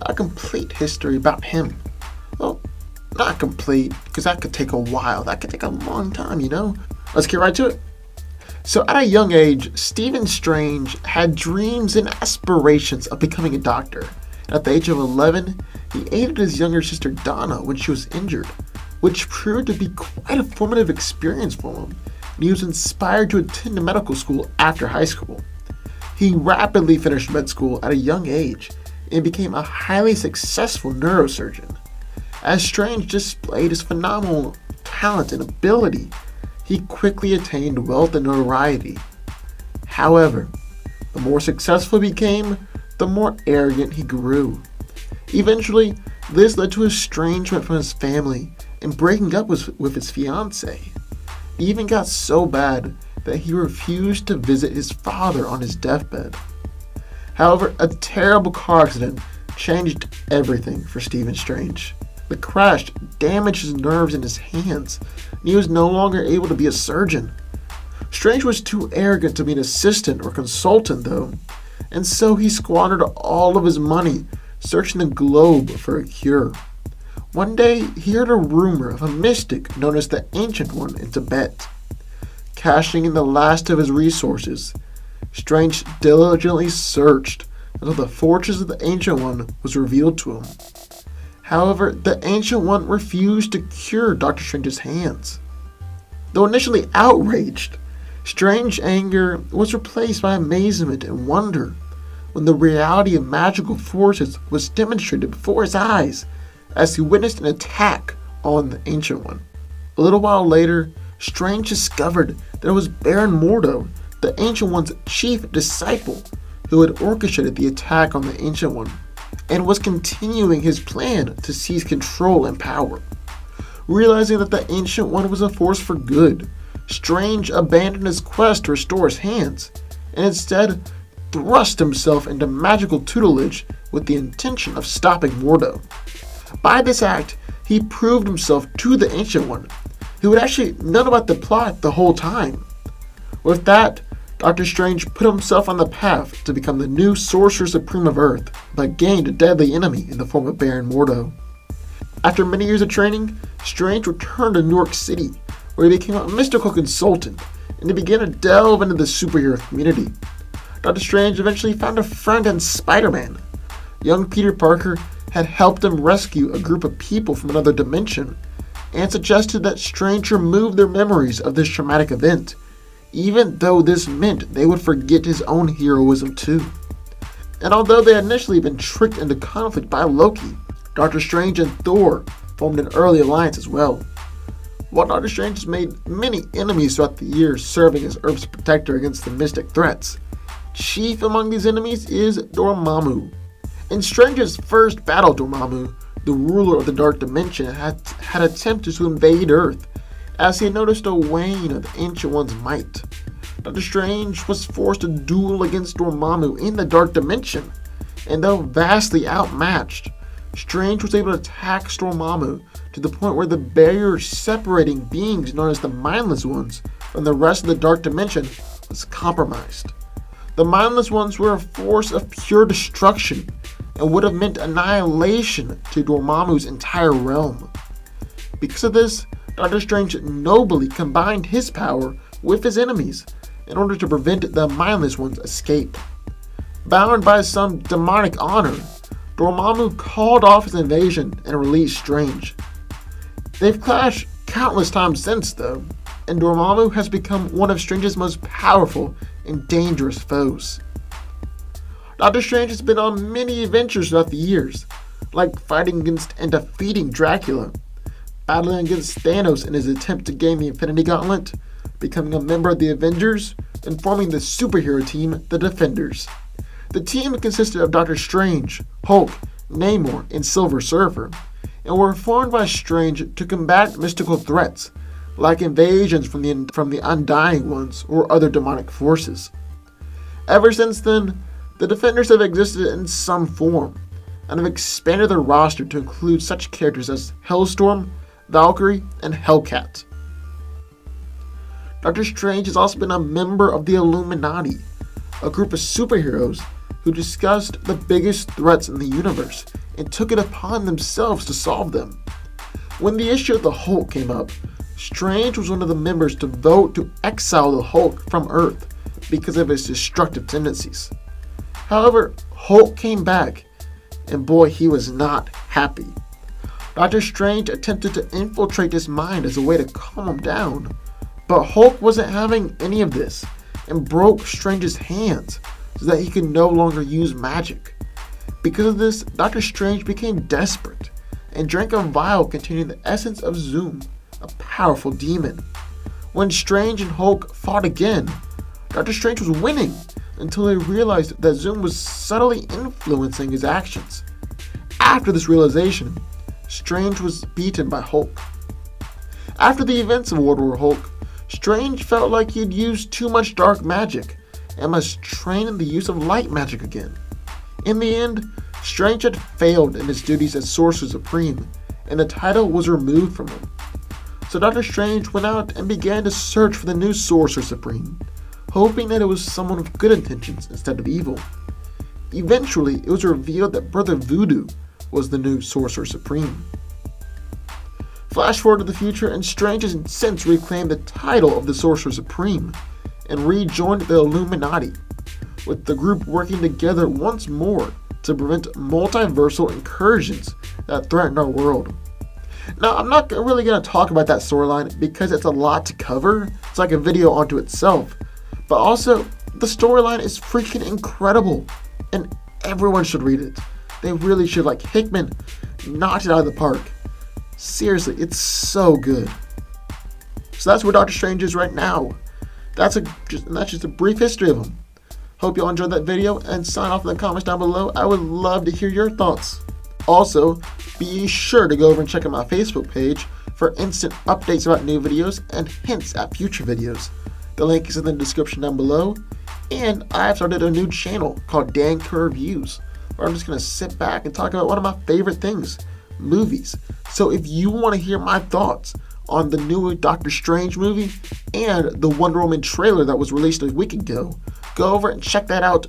a complete history about him. Well, not complete, because that could take a while. That could take a long time, you know? Let's get right to it. So at a young age, Stephen Strange had dreams and aspirations of becoming a doctor. At the age of 11, he aided his younger sister Donna when she was injured, which proved to be quite a formative experience for him, and he was inspired to attend medical school after high school. He rapidly finished med school at a young age and became a highly successful neurosurgeon. As Strange displayed his phenomenal talent and ability, he quickly attained wealth and notoriety. However, the more successful he became, the more arrogant he grew. Eventually, this led to estrangement from his family and breaking up with his fiancée. It even got so bad that he refused to visit his father on his deathbed. However, a terrible car accident changed everything for Stephen Strange. The crash damaged his nerves in his hands, and he was no longer able to be a surgeon. Strange was too arrogant to be an assistant or consultant, though, and so he squandered all of his money searching the globe for a cure. One day, he heard a rumor of a mystic known as the Ancient One in Tibet. Cashing in the last of his resources, Strange diligently searched until the fortress of the Ancient One was revealed to him. However, the Ancient One refused to cure Dr. Strange's hands. Though initially outraged, Strange's anger was replaced by amazement and wonder when the reality of magical forces was demonstrated before his eyes as he witnessed an attack on the Ancient One. A little while later, Strange discovered that it was Baron Mordo, the Ancient One's chief disciple, who had orchestrated the attack on the Ancient One and was continuing his plan to seize control and power. Realizing that the Ancient One was a force for good, Strange abandoned his quest to restore his hands, and instead thrust himself into magical tutelage with the intention of stopping Mordo. By this act, he proved himself to the Ancient One, who had actually known about the plot the whole time. With that, Dr. Strange put himself on the path to become the new Sorcerer Supreme of Earth, but gained a deadly enemy in the form of Baron Mordo. After many years of training, Strange returned to New York City, where he became a mystical consultant, and he began to delve into the superhero community. Dr. Strange eventually found a friend in Spider-Man. Young Peter Parker had helped him rescue a group of people from another dimension, and suggested that Strange remove their memories of this traumatic event, even though this meant they would forget his own heroism too. And although they had initially been tricked into conflict by Loki, Doctor Strange and Thor formed an early alliance as well. While Doctor Strange has made many enemies throughout the years serving as Earth's protector against the mystic threats, chief among these enemies is Dormammu. In Strange's first battle, Dormammu, the ruler of the Dark Dimension, had attempted to invade Earth, as he had noticed a wane of the Ancient One's might. Dr. Strange was forced to duel against Dormammu in the Dark Dimension, and though vastly outmatched, Strange was able to attack Dormammu to the point where the barrier separating beings known as the Mindless Ones from the rest of the Dark Dimension was compromised. The Mindless Ones were a force of pure destruction and would have meant annihilation to Dormammu's entire realm. Because of this, Doctor Strange nobly combined his power with his enemies in order to prevent the Mindless One's escape. Bound by some demonic honor, Dormammu called off his invasion and released Strange. They've clashed countless times since though, and Dormammu has become one of Strange's most powerful and dangerous foes. Doctor Strange has been on many adventures throughout the years, like fighting against and defeating Dracula, battling against Thanos in his attempt to gain the Infinity Gauntlet, becoming a member of the Avengers, and forming the superhero team, the Defenders. The team consisted of Doctor Strange, Hulk, Namor, and Silver Surfer, and were formed by Strange to combat mystical threats, like invasions from the Undying Ones or other demonic forces. Ever since then, the Defenders have existed in some form, and have expanded their roster to include such characters as Hellstorm, Valkyrie, and Hellcat. Doctor Strange has also been a member of the Illuminati, a group of superheroes who discussed the biggest threats in the universe and took it upon themselves to solve them. When the issue of the Hulk came up, Strange was one of the members to vote to exile the Hulk from Earth because of his destructive tendencies. However, Hulk came back, and boy, he was not happy. Doctor Strange attempted to infiltrate his mind as a way to calm him down, but Hulk wasn't having any of this and broke Strange's hands so that he could no longer use magic. Because of this, Doctor Strange became desperate and drank a vial containing the essence of Zoom, a powerful demon. When Strange and Hulk fought again, Doctor Strange was winning until he realized that Zoom was subtly influencing his actions. After this realization, Strange was beaten by Hulk. After the events of World War Hulk, Strange felt like he'd used too much dark magic and must train in the use of light magic again. In the end, Strange had failed in his duties as Sorcerer Supreme, and the title was removed from him. So Doctor Strange went out and began to search for the new Sorcerer Supreme, hoping that it was someone with good intentions instead of evil. Eventually, it was revealed that Brother Voodoo was the new Sorcerer Supreme. Flash forward to the future, and Strange has since reclaimed the title of the Sorcerer Supreme and rejoined the Illuminati, with the group working together once more to prevent multiversal incursions that threaten our world. Now, I'm not really going to talk about that storyline because it's a lot to cover. It's like a video onto itself. But also, the storyline is freaking incredible, and everyone should read it. They really should. Like, Hickman knocked it out of the park. Seriously, it's so good. So that's where Doctor Strange is right now. That's just a brief history of him. Hope you all enjoyed that video, and sign off in the comments down below. I would love to hear your thoughts. Also, be sure to go over and check out my Facebook page for instant updates about new videos and hints at future videos. The link is in the description down below, and I've started a new channel called Dan Kerr Reviews, where I'm just going to sit back and talk about one of my favorite things, movies. So if you want to hear my thoughts on the new Doctor Strange movie and the Wonder Woman trailer that was released a week ago, go over and check that out